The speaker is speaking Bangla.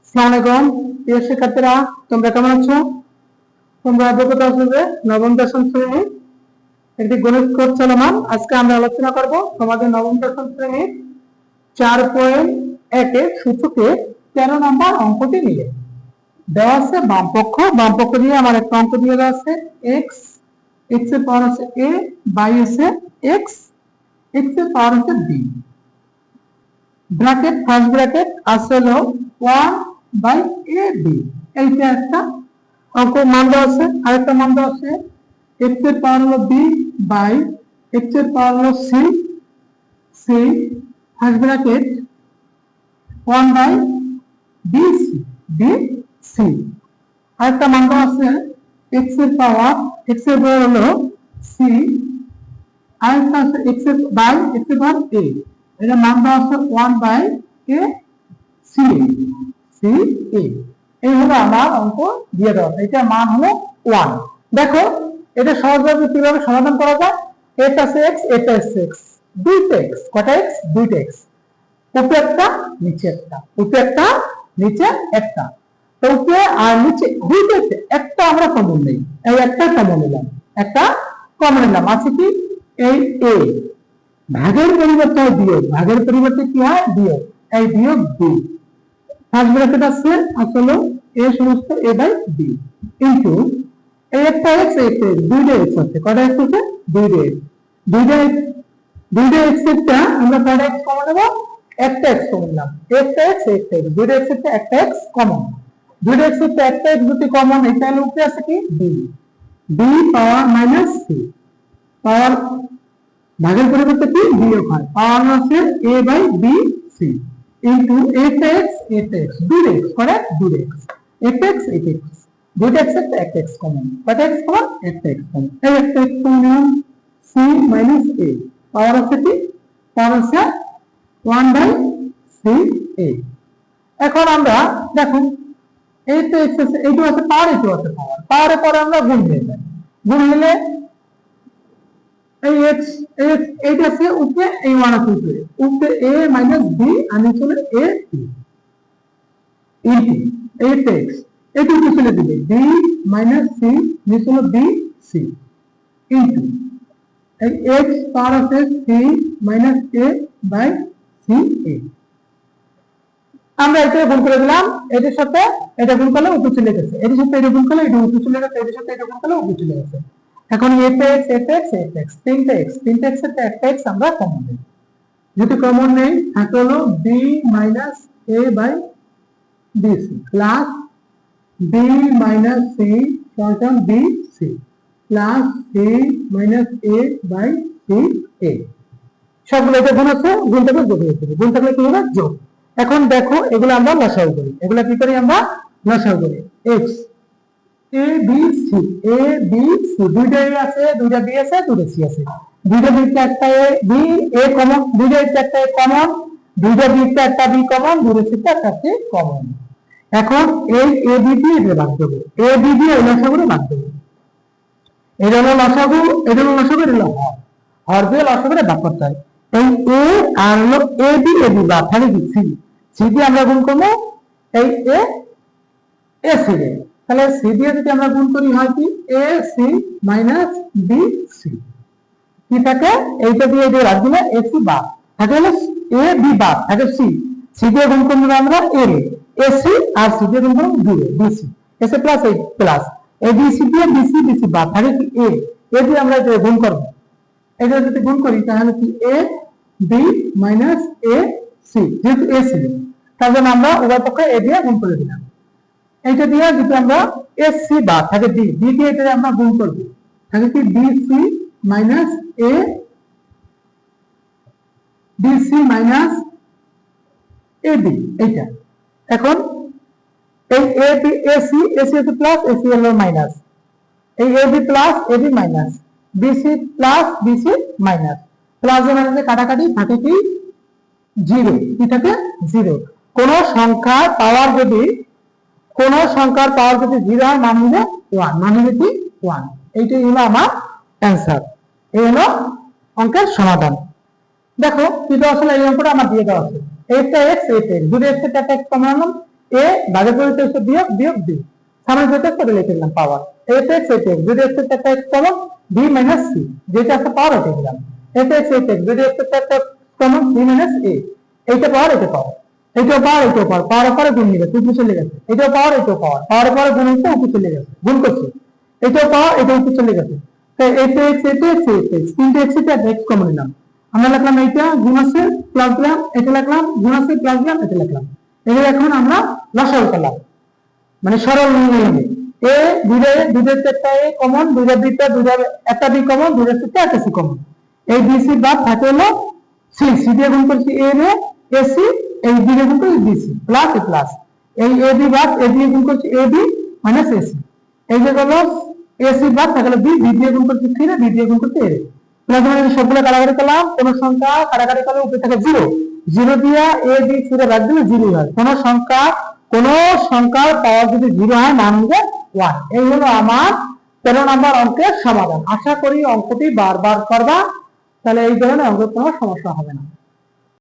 আসসালামু আলাইকুম প্রিয় শিক্ষার্থীরা, তোমরা কেমন আছো? তোমরা অবগত আছো যে নবম দশম শ্রেণীর একটি গণিত কোর্স চলমান। আজকে আমরা আলোচনা করব তোমাদের নবম দশম শ্রেণীর 4.1 সূচকে 13 নম্বর অঙ্কটি নিয়ে। দেওয়া আছে বাম পক্ষ দিয়ে আমার একটা অঙ্ক দিয়ে দেওয়া আছে x এর পাওয়ার আছে a বাই আছে x এর পাওয়ার আছে b। ব্র্যাকেট ফার্স্ট ব্র্যাকেট আছে হলো 1 বাই a b। এইটা একটা অঙ্ক মান দেওয়া আছে। আরেকটা মান দেওয়া আছে x এর পাওয়ার হলো b বাই x এর পাওয়ার হলো c first bracket 1 by b c। আরেকটা মান দেওয়া আছে x এর পাওয়ার হলো c, আরেকটা আছে x এর পাওয়ার a। এটা মান দেওয়া আছে 1 বাই a c a। এই হলো আমার অঙ্ক দিয়ে দেওয়া আছে। এটা মান হলো 1। দেখো এটা সহজভাবে কিভাবে সমাধান করা যায়। x আছে x, এটা আছে x, দুইটা x। কটা x? দুইটা x। উপরে একটা নিচে একটা, উপরে একটা নিচে একটা। তো উপরে আর নিচে দুইটা একটা আমরা কমন নেই, এই একটা কমন নিলাম, একটা কমন নিলাম। আছে কি? এই a ভাগের পরিবর্তে বিয়োগ, ভাগের পরিবর্তে কি হয়? বিয়োগ। এই বিয়োগ b। ফার্স্ট ব্র্যাকেট আছে আসলে a সমস্ত a বাই b ইনটু এই একটা x, একটা দুইটা x আছে। কটা x আছে? দুইটা x একটা আমরা কটা x কমন নেব? একটা x কমন নিলাম। একটা x দুইটা x একটা একটা x কমন। দুইটা x একটা একটা x দুটি কমন। এটা হলো উপরে আছে কি? b power minus c। Power ভাগের পরিবর্তে কি? বিয়োগ হয়। পাওয়ার আছে a by b c into একটা x দুইটা x করে দুইটা x একটা x দুইটা x একটা x কমন। কয়টা x কমন? একটা x কমন। এই একটা x common c minus a। পাওয়ার আছে কি? পাওয়ার আছে 1 বাই c a। এখন আমরা দেখো এই তো x আছে, এইটা আছে পাওয়ার, এইটা আছে পাওয়ার। পাওয়ারের পরে আমরা গুণ হয়ে যায়। গুণ হলে এই x এইটা আছে উপরে, এই 1 আছে উপরে a মাইনাস b আর নিচে হলো a c ইনটু এইটা x এইটা উপরে চলে দিবে b মাইনাস c নিচে হলো b c ইনটু এই x পাওয়ার আছে c minus a by c a। আমরা এটা গুণ করে দিলাম, এটার সাথে এটা গুণ করলে উপরে চলে গেছে, এটার সাথে এটা গুণ করলে এটা উপরে চলে গেছে, এটার সাথে এটা গুণ করলে উপরে চলে গেছে। এখন এটা x তিনটা x এর একটা x আমরা কমন নেই। যদি কমন নেই থাকে হলো b minus a by b c plus b minus c সমান b c plus c minus a by c a। সবগুলো এটা গুণ আছে, গুণটাকে যোগ হয়ে যাবে। গুণ থাকলে কি হবে? যোগ। এখন দেখো এগুলো আমরা লসাগু করি। এগুলো কি করি? আমরা লসাগু করি। x a b c দুইটা a আছে, দুইটা b আছে, দুইটা c আছে। দুইটা b তে একটা a কমন, দুইটা a তে একটা a কমন, দুইটা b তে একটা b কমন, দুইটা c তে একটা c কমন। এখন এই a b দিয়ে এটা ভাগ দেব, a b দিয়ে এই লসাগুরে ভাগ দেব। এটা হলো লসাগু, এটা হলো লসাগু, এটা হলো হর। হর দিয়ে লসাগুরে ভাগ করতে হয়। এই a আর হলো a b বাদ থাকে কি? c দিয়ে আমরা গুণ করব এই a c দিয়ে। তাহলে c দিয়ে যদি আমরা গুণ করি হয় কি? a c minus b c কি থাকে? এইটা দিয়ে দিয়ে রাখ দিলে a c বাদ থাকে হলো a b বাদ থাকে c দিয়ে গুণ করলে আমরা a c আর c দিয়ে গুণ করব b c s plus a plus a b c দিয়ে b c বাদ থাকে কি? a দিয়ে আমরা এটা গুণ করব। এটা যদি গুণ করি তাহলে কি? a b minus a c যেহেতু a c তার জন্য আমরা উভয় পক্ষে a দিয়ে গুণ করে দিলাম। এইটা দিয়ে যদি আমরা sc বাদ থাকে d দিয়ে এটা আমরা গুণ করব থাকে কি? bc minus a bc minus ab এইটা। এখন এই ab ac ac আছে প্লাস ac হলো মাইনাস, এই ab plus ab minus bc plus bc minus plus এর মানে কাটাকাটি থাকে কি? 0 কি থাকে? 0। কোন সংখ্যার পাওয়ার যদি 0 হয় মান হলে 1, মান হলে কি? 1। এইটাই হলো আমার অ্যান্সার। এই হলো অঙ্কের সমাধান। দেখো কিন্তু আসলে এই অঙ্কটা আমার দিয়ে দেওয়া আছে। একটা x দুটো x এর একটা x কমন আনলাম, এ ভাগে পড়েছে হচ্ছে বিয়োগ বিয়োগ বি, সামনে যেটা করে লিখে দিলাম পাওয়ার এতে এক্স এতে এক্স, যদি এক্স এর একটা x common b minus c, যেটা আছে পাওয়ার এটা দিলাম এতে এক্স এতে এক্স, যদি এক্স এর একটা কমন বি মাইনাস এ, এইটা পাওয়ার এটা পাওয়ার, এটাও পাওয়ার এটাও পাওয়ার, পাওয়ার পরে গুণ নিবে উপরে চলে গেছে, এটাও পাওয়ার এটাও পাওয়ার, পাওয়ার পরে গুণ হচ্ছে উপরে চলে গেছে, গুণ করছে এটাও পাওয়ার এটা উপরে চলে গেছে, তাই এতে এক্স এতে এক্স এতে এক্স, তিনটে এক্স এতে এক্স কমন নিলাম, আমরা লিখলাম এইটা গুণ আছে প্লাস দিলাম, এটা লিখলাম গুণ আছে প্লাস দিলাম, এটা লিখলাম, এগুলো এখন আমরা লসাগু করলাম মানে সরল নিয়মে এ দুইটা একটা এ কমন, দুইটা একটা বি কমন, দুইটা চারটা একটা সি কমন, এই বি সি বাদ থাকে হলো সি, সি দিয়ে গুণ করছি এ রে এ সি, এই বি দিয়ে গুণ করছি বি সি প্লাস এ প্লাস, এই এ বি বাদ এ দিয়ে গুণ করছি A B minus A C, এই যে হলো এ সি বাদ থাকে হলো বি, বি দিয়ে গুণ করছি সি রে, বি দিয়ে গুণ করছি এ রে, প্লাস মানে সবগুলো কাটাকাটি করলাম, কোন সংখ্যা কাটাকাটি করলে উপরে থাকে জিরো, জিরো দিয়া এ বি সি রে রাখ দিলে জিরো হয়, কোন সংখ্যার পাওয়ার যদি জিরো হয় মান হবে 1। এই হলো আমার 13 নম্বর অঙ্কের সমাধান। আশা করি অঙ্কটি বারবার করবা, তাহলে এই ধরনের অঙ্কের কোনো সমস্যা হবে না।